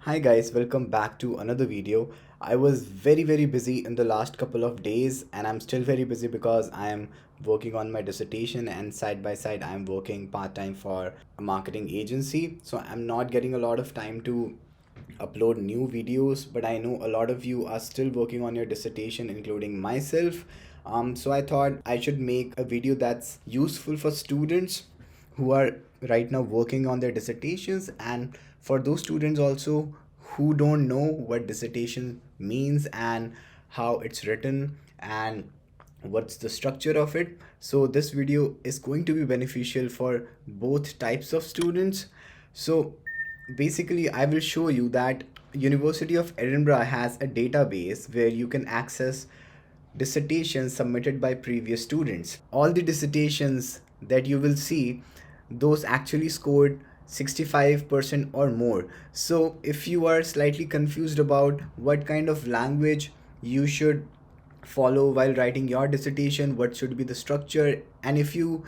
Hi guys, welcome back to another video. I was very busy in the last couple of days and I'm still very busy because I am working on my dissertation and side by side I'm working part-time for a marketing agency. So I'm not getting a lot of time to upload new videos, but I know a lot of you are still working on your dissertation, including myself. So I thought I should make a video that's useful for students who are right now working on their dissertations, and for those students also who don't know what dissertation means and how it's written and what's the structure of it. So this video is going to be beneficial for both types of students. So basically I will show you that University of Edinburgh has a database where you can access dissertations submitted by previous students. All the dissertations that you will see, those actually scored 65% or more. So if you are slightly confused about what kind of language you should follow while writing your dissertation, what should be the structure, and if you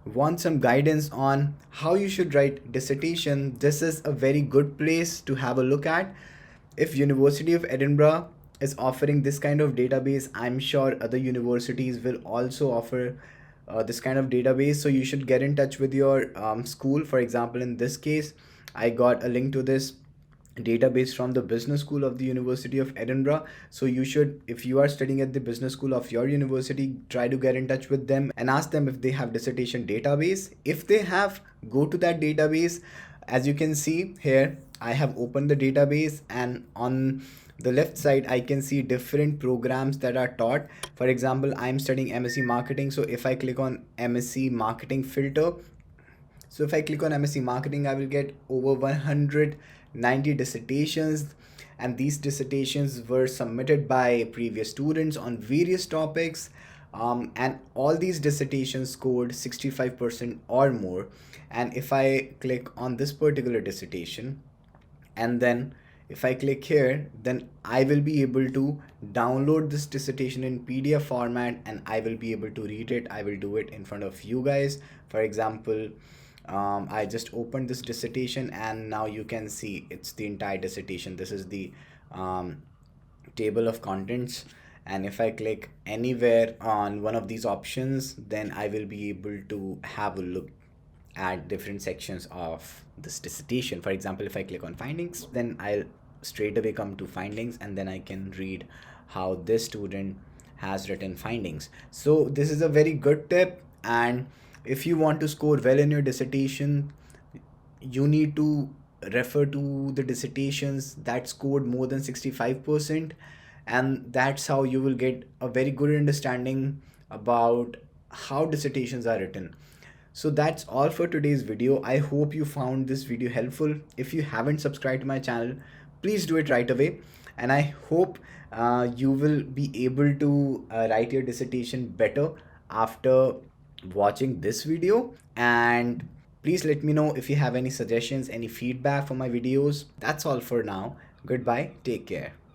want some guidance on how you should write dissertation, this is a very good place to have a look at. If University of Edinburgh is offering this kind of database, I'm sure other universities will also offer this kind of database. So you should get in touch with your school. For example, in this case, I got a link to this database from the business school of the University of Edinburgh. So you should, if you are studying at the business school of your university, try to get in touch with them and ask them if they have dissertation database. If they have, go to that database. As you can see here, I have opened the database, and on the left side I can see different programs that are taught. For example, I'm studying MSc marketing, so if I click on MSc marketing filter, so if I click on MSc Marketing, I will get over 190 dissertations, and these dissertations were submitted by previous students on various topics. And all these dissertations scored 65% or more. And if I click on this particular dissertation, and then if I click here, then I will be able to download this dissertation in PDF format and I will be able to read it. I will do it in front of you guys. For example, I just opened this dissertation and now you can see it's the entire dissertation. This is the table of contents, and if I click anywhere on one of these options, then I will be able to have a look at different sections of this dissertation. For example, if I click on findings, then I'll straight away come to findings, and then I can read how this student has written findings. So this is a very good tip, and if you want to score well in your dissertation, you need to refer to the dissertations that scored more than 65%, and that's how you will get a very good understanding about how dissertations are written. So that's all for today's video. I hope you found this video helpful. If you haven't subscribed to my channel, please do it right away, and I hope you will be able to write your dissertation better after watching this video. And please let me know if you have any suggestions, any feedback for my videos. That's all for now. Goodbye, take care.